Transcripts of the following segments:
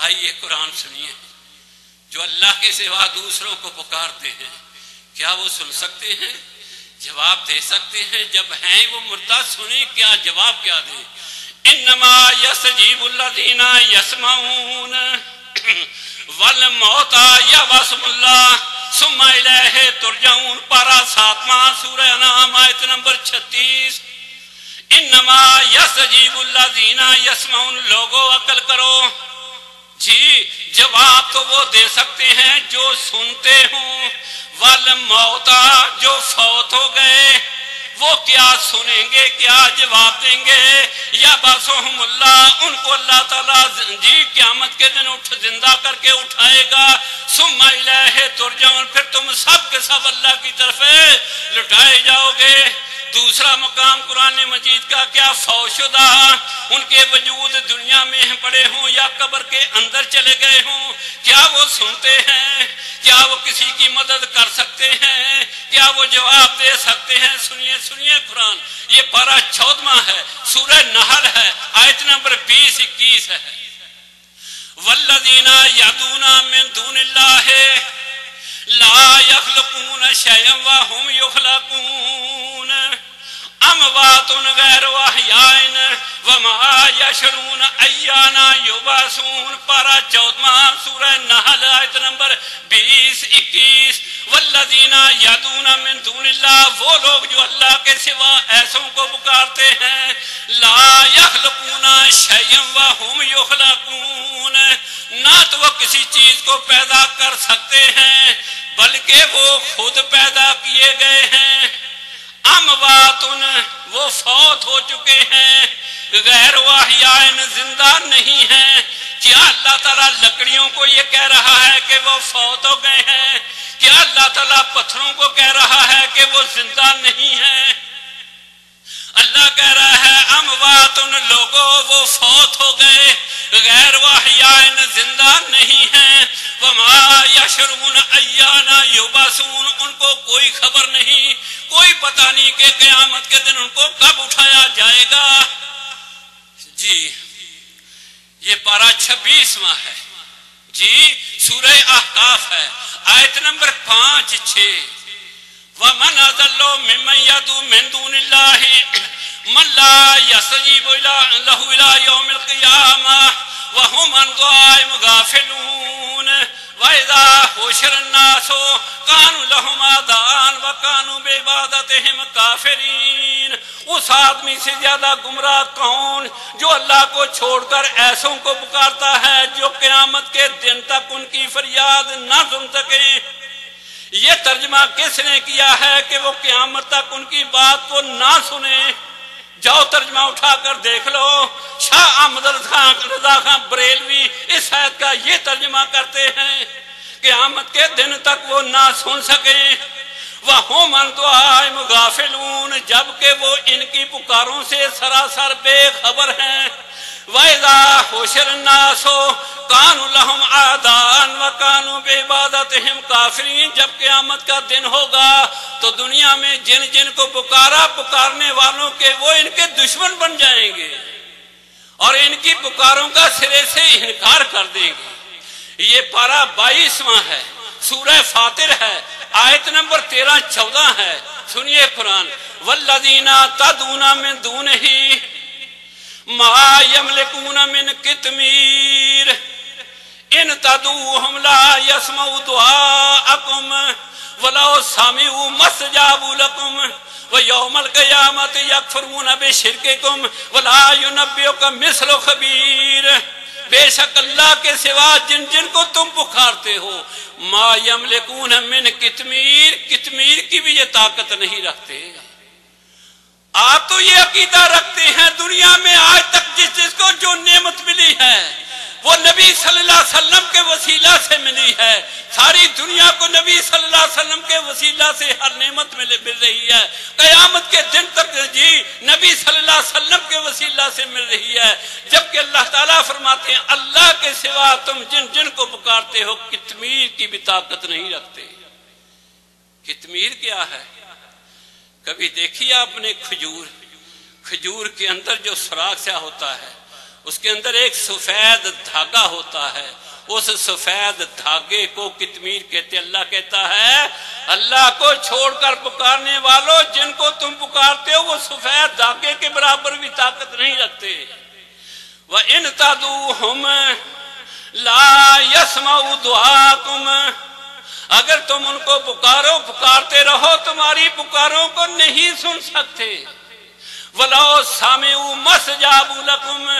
آئیے قرآن سنیے، جو اللہ کے سوا دوسروں کو پکارتے ہیں کیا وہ سن سکتے ہیں؟ جواب دے سکتے ہیں؟ جب ہیں وہ مردہ سنیں، کیا جواب کیا دیں؟ انما یستجیب الذین یسمعون والموتى یبعثهم اللہ ثم الیہ ترجعون۔ پارہ 7واں سورہ انعام آیت نمبر 36۔ انما یستجیب الذین یسمعون، لوگو عقل کرو جی، جواب تو وہ دے سکتے ہیں جو سنتے ہوں، والموتى جو فوت ہو گئے وہ کیا سنیں گے، کیا جواب دیں گے؟ یا باسوہم اللہ، ان کو اللہ تعالیٰ جی قیامت کے دن زندہ کر کے اٹھائے گا۔ ثم الیہ ترجعون، پھر تم سب کے سب اللہ کی طرف لٹائے جاؤ گے۔ دوسرا مقام قرآن مجید کا کیا فوت شدہ ان کے وجود دنیا میں پڑے ہوں یا قبر کے اندر چلے گئے ہوں، کیا وہ سنتے ہیں؟ کیا وہ کسی کی مدد کر سکتے ہیں؟ کیا وہ جواب دے سکتے ہیں؟ سنیے سنیے قرآن، یہ پارہ 14واں ہے، سورہ نحل ہے، آیت نمبر 20-21 ہے۔ والذین یدعون من دون اللہ لا یخلقون شیئا وهم یخلقون اموات غیر احیاء وما یشعرون ایانا یبعثون۔ پارہ 14واں سورہ نحل آیت نمبر 20-21۔ والذین یدعون من دون اللہ، وہ لوگ جو اللہ کے سوا ایسوں کو پکارتے ہیں، لا یخلقون شیئا وهم یخلقون، نہ تو وہ کسی چیز کو پیدا کر سکتے ہیں بلکہ وہ خود پیدا کیے گئے ہیں۔ امواتن، وہ فوت ہو چکے ہیں، غیر واحیاء، زندہ نہیں ہیں۔ کیا اللہ تعالیٰ لکڑیوں کو یہ کہہ رہا ہے کہ وہ فوت ہو گئے ہیں؟ کیا اللہ تعالیٰ پتھروں کو کہہ رہا ہے کہ وہ زندہ نہیں ہیں؟ اللہ کہہ رہا ہے امواتن، لوگوں وہ فوت ہو گئے، غیر واحیاء، زندہ نہیں ہیں۔ وما یشعرون ایانا یبعثون، ان کو کوئی خبر نہیں، کوئی پتہ نہیں کہ قیامت کے دن ان کو کب اٹھایا جائے گا۔ جی یہ پارہ 26واں ہے جی، سورہ احقاف ہے، آیت نمبر 5-6۔ وَمَنْ أَضَلُّ مِمَّنْ يَدْعُو مِن دُونِ اللَّهِ مَن لَّا يَسْتَجِيبُ لَهُ إِلَىٰ يَوْمِ الْقِيَامَةِ وَهُمْ عَنْ دُعَائِهِمْ غَافِلُونَ وَإِذَا حُشِرَ النَّاسُ كَانُوا لَهُمْ أَعْدَاءً وَكَانُوا بِعِبَادَتِهِمْ كَافِرِينَ۔ اس آدمی سے زیادہ گمراہ کون جو اللہ کو چھوڑ کر ایسوں کو پکارتا ہے جو قیامت کے دن تک ان کی فریاد نہ سن سکیں۔ یہ ترجمہ کس نے کیا ہے کہ وہ قیامت تک ان کی بات کو نہ سنیں؟ جاؤ ترجمہ اٹھا کر دیکھ لو، شاہ احمد رضا خان بریلوی اس آیت کا یہ ترجمہ کرتے ہیں، قیامت کے دن تک وہ نہ سن سکیں۔ وَهُمْ عَنْ دُعَائِهِمْ غَافِلُونَ، جبکہ وہ ان کی پکاروں سے سراسر بے خبر ہیں۔ وَإِذَا حُشِرَ النَّاسُ كَانُوا لَهُمْ أَعْدَاءً وَكَانُوا بِعِبَادَتِهِمْ كَافِرِينَ۔ جب قیامت کا دن ہوگا تو دنیا میں جن جن کو پکارنے والوں کے وہ ان کے دشمن بن جائیں گے اور ان کی پکاروں کا سرے سے انکار کر دیں گے۔ یہ پارہ 22واں ہے، سورہ فاطر ہے، آیت نمبر 13-14 ہے۔ سنیے قرآن، والذین تدعون من دونہ ما یملکون من قطمیر ان تدعوہم لا یسمعوا دعاءکم ولو سمعوا ما استجابوا لکم ویوم القیامت یکفرون بشرککم ولا ینبئک مثل خبیر۔ بے شک اللہ کے سوا جن جن کو تم پکارتے ہو، ما یملکون من قطمیر، قطمیر کی بھی یہ طاقت نہیں رکھتے۔ آپ تو یہ عقیدہ رکھتے ہیں دنیا میں آج تک جس جس کو جو نعمت ملی ہے وہ نبی صلی اللہ علیہ وسلم کے وسیلہ سے ملی ہے۔ ساری دنیا کو نبی صلی اللہ علیہ وسلم کے وسیلہ سے ہر نعمت مل رہی ہے، قیامت کے دن تک جی نبی صلی اللہ علیہ وسلم کے وسیلہ سے مل رہی ہے، جبکہ اللہ تعالیٰ فرماتے ہیں اللہ کے سوا تم جن جن کو پکارتے ہو قطمیر کی بھی طاقت نہیں رکھتے۔ قطمیر کیا ہے؟ کبھی دیکھیے آپ نے کھجور کے اندر جو سوراخ سا ہوتا ہے اس کے اندر ایک سفید دھاگا ہوتا ہے، اس سفید دھاگے کو کتمیر کہتے ہیں۔ اللہ کہتا ہے اللہ کو چھوڑ کر پکارنے والوں، جن کو تم پکارتے ہو وہ سفید دھاگے کے برابر بھی طاقت نہیں رکھتے۔ وَإِن تَدْعُوهُمْ لَا يَسْمَعُوا دُعَاءَكُمْ، اگر تم ان کو پکارتے رہو تمہاری پکاروں کو نہیں سن سکتے۔ وَلَوْ سَمِعُوا مَا اسْتَجَابُوا لَكُمْ،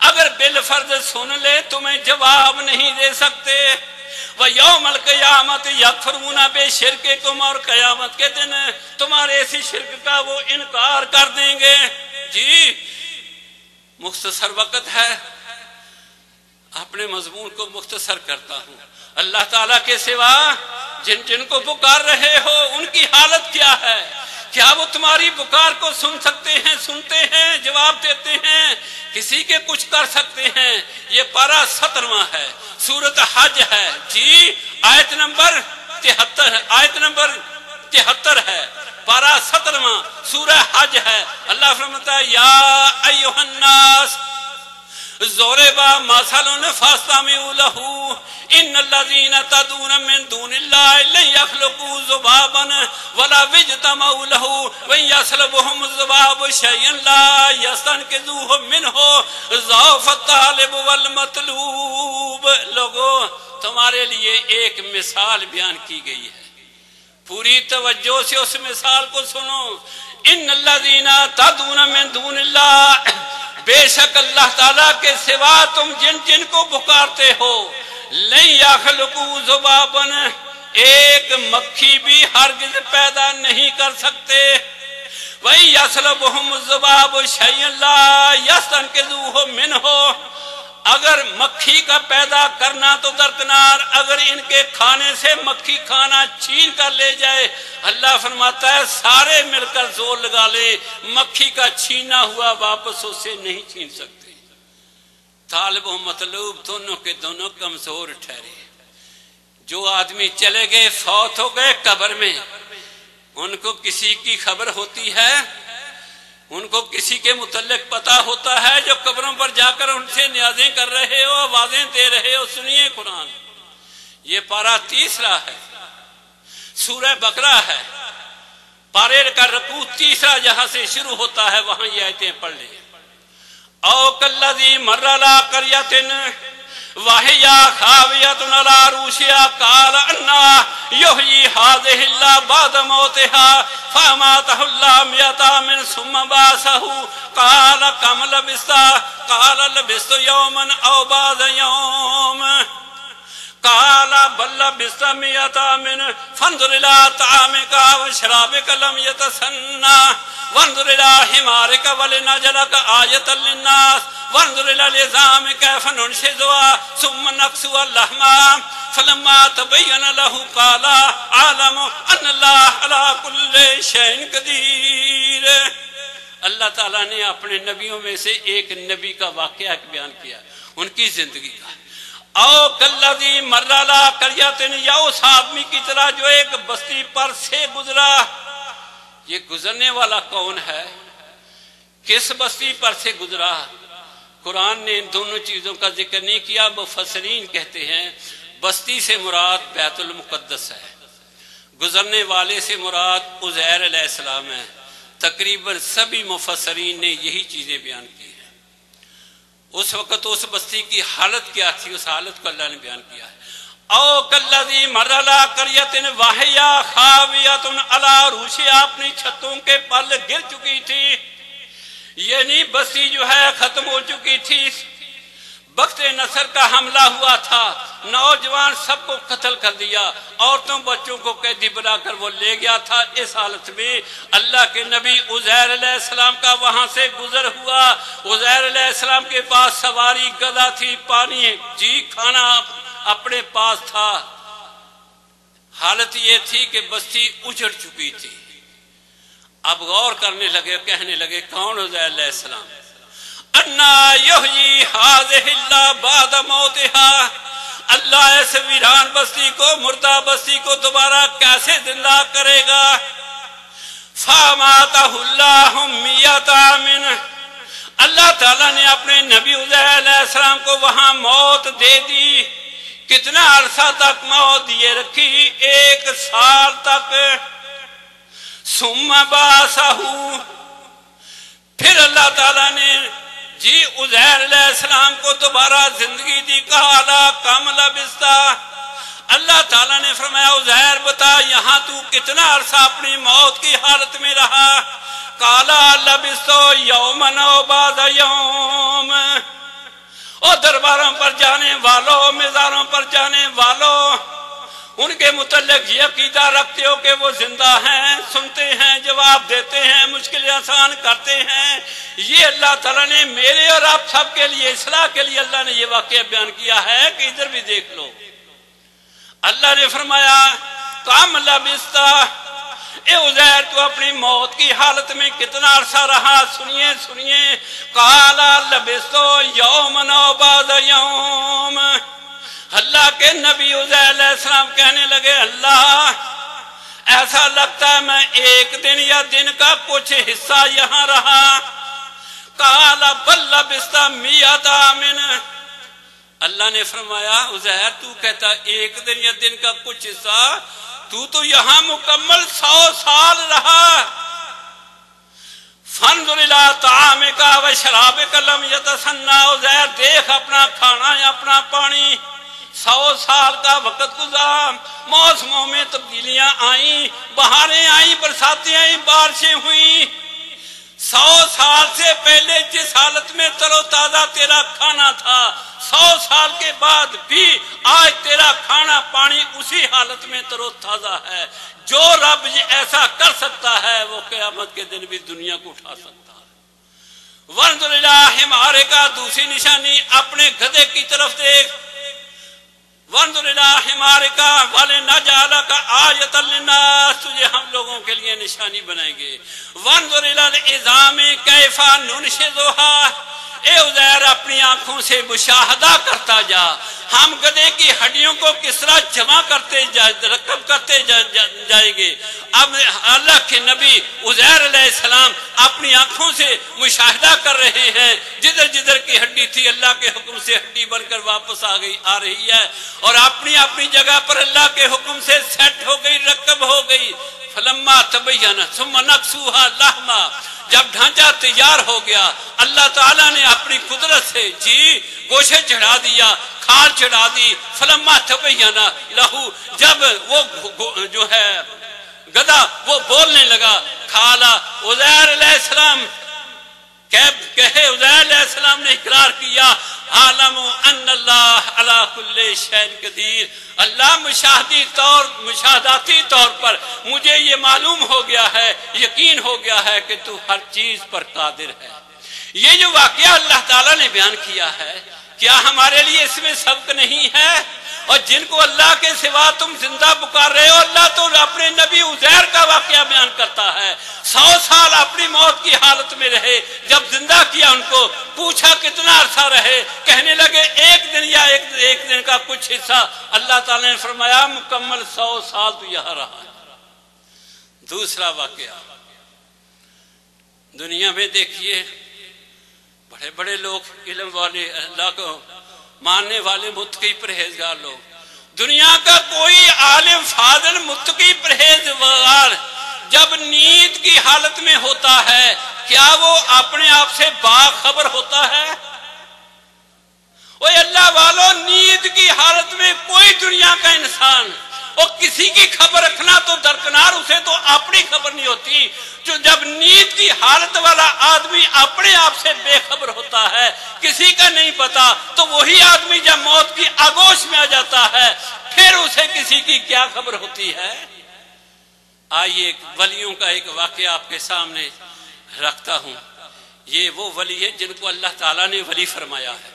اگر بالفرض سن لے تمہیں جواب نہیں دے سکتے۔ وَيَوْمَ الْقِيَامَةِ يَكْفُرُونَ بِشِرْكِكُمْ، اور قیامت کے دن تمہارے اسی شرک کا وہ انکار کر دیں گے۔ جی مختصر وقت ہے، اپنے مضمون کو مختصر کرتا ہوں۔ اللہ تعالیٰ کے سوا جن کو پکار رہے ہو ان کی حالت کیا ہے؟ کیا وہ تمہاری پکار کو سن سکتے ہیں، سنتے ہیں، جواب دیتے ہیں؟ کسی کے کچھ کر سکتے ہیں؟ یہ پارہ 17واں ہے، سورۃ حج ہے۔ جی آیت نمبر 73 ہے، پارہ 17واں سورہ حج ہے۔ اللہ فرماتا ہے یا ایھا الناس ضرب مثل فاستمعوا له ان الذين تدعون من دون الله لن يخلقوا ذبابا ولا اجتمعوا له وان يسلبهم الذباب شيئا لا يستنقذوه منه ضعف الطالب والمطلوب۔ لوگوں تمہارے لیے ایک مثال بیان کی گئی ہے، پوری توجہ سے اس مثال کو سنو۔ ان الذين تدعون من دون الله، بے شک اللہ تعالیٰ کے سوا تم جن کو پکارتے ہو، لن یخلقوا ذبابا، ایک مکھی بھی ہرگز پیدا نہیں کر سکتے۔ وَإِن يَسْلُبْهُمُ الذُّبَابُ شَيْئًا لَا يَسْتَنقِذُوهُ مِنْهُ، اگر مکھی کا پیدا کرنا تو درکنار، اگر ان کے کھانے سے مکھی کھانا چھین کر لے جائے، اللہ فرماتا ہے سارے مل کر زور لگا لے، مکھی کا چھینا ہوا واپس اسے نہیں چھین سکتے۔ طالب و مطلوب دونوں کے دونوں کمزور ٹھہرے۔ جو آدمی چلے گئے، فوت ہو گئے قبر میں، ان کو کسی کی خبر ہوتی ہے؟ ان کو کسی کے متعلق پتا ہوتا ہے؟ جو قبروں پر جا کر ان سے نیازیں کر رہے ہو، آوازیں دے رہے ہو، سنیے قرآن۔ یہ پارہ 30 ہے، سورہ بقرہ ہے، پارے کا رکوع 30 جہاں سے شروع ہوتا ہے وہاں یہ آیتیں پڑھ لیں۔ او کالذی مر علی قریۃ وہی خاویۃ علی عروشہا قال انا یحیی ہذہ اللہ بعد موتہا فاماتہ اللہ 100 عام ثم بعثہ قال کم لبثت قال لبثت یوما او بعض یوم قال بل لبثت 100 عام فانظر الى طعامک وشرابک لم یتسنى وانظر الى حمارک ولنجعلک آیۃ للناس وانظر الى العظام کیف ننشزها ثم نکسوها لحما فلما تبین له قال اعلم ان اللہ علی کل شیء قدیر۔ اللہ تعالیٰ نے اپنے نبیوں میں سے ایک نبی کا واقعہ بیان کیا، ان کی زندگی کا۔ او کالذی مر علی قریۃ، یا اس آدمی کی طرح جو ایک بستی پر سے گزرا۔ یہ گزرنے والا کون ہے؟ کس بستی پر سے گزرا؟ قرآن نے ان دونوں چیزوں کا ذکر نہیں کیا۔ مفسرین کہتے ہیں بستی سے مراد بیت المقدس ہے، گزرنے والے سے مراد عزیر علیہ السلام ہے۔ تقریباً سبھی مفسرین نے یہی چیزیں بیان کی ہیں۔ اس وقت اس بستی کی حالت کیا تھی، اس حالت کو اللہ نے بیان کیا ہے۔ او کالذی مر علی قریۃ وہی خاویۃ علی عروشہا، اپنی چھتوں کے پل گر چکی تھی، یعنی بستی جو ہے ختم ہو چکی تھی۔ بخت نصر کا حملہ ہوا تھا، نوجوان سب کو قتل کر دیا، عورتوں بچوں کو قیدی بنا کر وہ لے گیا تھا۔ اس حالت میں اللہ کے نبی عزیر علیہ السلام کا وہاں سے گزر ہوا۔ عزیر علیہ السلام کے پاس سواری گدھا تھی، پانی جی کھانا اپنے پاس تھا۔ حالت یہ تھی کہ بستی اجڑ چکی تھی۔ اب غور کرنے لگے، کہنے لگے کون عزیر علیہ السلام؟ انا یحیی ہذہ اللہ بعد موتہا، اللہ اس ویران بستی کو، مردہ بستی کو دوبارہ کیسے زندہ کرے گا؟ فاماتہ اللہ 100 عام، اللہ تعالیٰ نے اپنے نبی عزیر علیہ السلام کو وہاں موت دے دی. کتنا عرصہ تک موت دیے رکھی؟ 1 سال تک. ثم بعثہ، پھر اللہ تعالیٰ نے عزیر علیہ السلام کو دوبارہ زندگی دی. قال کم لبثت، اللہ تعالیٰ نے فرمایا عزیر بتا یہاں تو کتنا عرصہ اپنی موت کی حالت میں رہا؟ قال لبثت یوما او بعض یوم. اور درباروں پر جانے والوں، مزاروں پر جانے والوں، ان کے متعلق یہ عقیدہ رکھتے ہو کہ وہ زندہ ہیں، سنتے ہیں، جواب دیتے ہیں، مشکلیں آسان کرتے ہیں. یہ اللہ تعالیٰ نے میرے اور آپ سب کے لیے اصلاح کے لیے اللہ نے یہ واقعہ بیان کیا ہے کہ ادھر بھی دیکھ لو. اللہ نے فرمایا کم لبثت، اے عزیر تو اپنی موت کی حالت میں کتنا عرصہ رہا؟ سنیے سنیے. قال لبثت یوما او بعض یوم. اللہ کے نبی عزیر علیہ السلام کہنے لگے اللہ ایسا لگتا ہے میں 1 دن یا دن کا کچھ حصہ یہاں رہا. قال بل لبثت 100 عام. اللہ نے فرمایا عزیر تو کہتا 1 دن یا دن کا کچھ حصہ، تو یہاں مکمل 100 سال رہا. فانظر الى طعامک و شرابک لم یتسنى. عزیر دیکھ اپنا کھانا یا اپنا پانی، 100 سال کا وقت گزرا، موسموں میں تبدیلیاں آئیں، بہاریں آئیں، برساتیں آئیں، بارشیں ہوئیں. 100 سال سے پہلے جس حالت میں تر و تازہ تیرا کھانا تھا، 100 سال کے بعد بھی آج تیرا کھانا پانی اسی حالت میں تر و تازہ ہے. جو رب ایسا کر سکتا ہے وہ قیامت کے دن بھی دنیا کو اٹھا سکتا ہے. وانظر الی حمارک، دوسری نشانی اپنے گدھے کی طرف دیکھ. وانظر الی حمارک ولنجعلک آیۃ للناس، تجھے ہم لوگوں کے لیے نشانی بنائیں گے. وانظر الی العظام کیف ننشزھا. اے عزیر اپنی آنکھوں سے مشاہدہ کرتا جا، ہم گدھے کی ہڈیوں کو کس طرح جمع کرتے رکب کرتے جائیں گے. اب اللہ کے نبی عزیر علیہ السلام اپنی آنکھوں سے مشاہدہ کر رہے ہیں. جدھر جدھر کی ہڈی تھی اللہ کے حکم سے ہڈی بن کر واپس آ رہی ہے، اور اپنی اپنی جگہ پر اللہ کے حکم سے سیٹ ہو گئی، رکب ہو گئی. فلما تبین ثم نکسوها لحما، جب ڈھانچہ تیار ہو گیا اللہ تعالیٰ نے اپنی قدرت سے گوشے چڑھا دیا، کھال چڑھا دی. فلما تبین لہو، جب وہ جو ہے گدھا وہ بولنے لگا. کھالا عزیر علیہ السلام کہے عزیر علیہ السلام نے اقرار کیا عالم ان اللہ علی کل شیء قدیر. اللہ مشاہداتی طور پر مجھے یہ معلوم ہو گیا ہے، یقین ہو گیا ہے کہ تو ہر چیز پر قادر ہے. یہ جو واقعہ اللہ تعالیٰ نے بیان کیا ہے کیا ہمارے لیے اس میں سبق نہیں ہے؟ اور جن کو اللہ کے سوا تم زندہ پکار رہے ہو، اللہ تو اپنے نبی عزیر کا واقعہ بیان کرتا ہے. 100 سال اپنی موت کی حالت میں رہے، جب زندہ کیا ان کو پوچھا کتنا عرصہ رہے، کہنے لگے 1 دن یا ایک دن کا کچھ حصہ. اللہ تعالیٰ نے فرمایا مکمل 100 سال تو یہاں رہا. دوسرا واقعہ دنیا میں دیکھیے، بڑے بڑے لوگ، علم والے، اللہ کو ماننے والے، متقی پرہیزگار لوگ. دنیا کا کوئی عالم فاضل متقی پرہیزگار جب نیند کی حالت میں ہوتا ہے کیا وہ اپنے آپ سے باخبر ہوتا ہے؟ اوہ اللہ والو، نیند کی حالت میں کوئی دنیا کا انسان اور کسی کی خبر رکھنا تو درکنار، اسے تو اپنی خبر نہیں ہوتی. جو جب نیند کی حالت والا آدمی اپنے آپ سے بے خبر ہوتا ہے، کسی کا نہیں پتا، تو وہی آدمی جب موت کی آگوش میں آ جاتا ہے پھر اسے کسی کی کیا خبر ہوتی ہے؟ آئیے ولیوں کا ایک واقعہ آپ کے سامنے رکھتا ہوں. یہ وہ ولی ہے جن کو اللہ تعالیٰ نے ولی فرمایا ہے.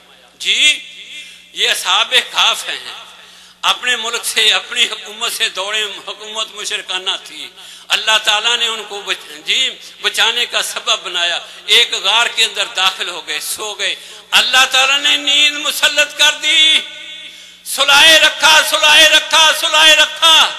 یہ اصحاب کہف ہیں، اپنے ملک سے، اپنی حکومت سے دوڑے، حکومت مشرکانہ تھی. اللہ تعالیٰ نے ان کو بچانے کا سبب بنایا. ایک غار کے اندر داخل ہو گئے، سو گئے. اللہ تعالیٰ نے نیند مسلط کر دی، سلائے رکھا سلائے رکھا سلائے رکھا.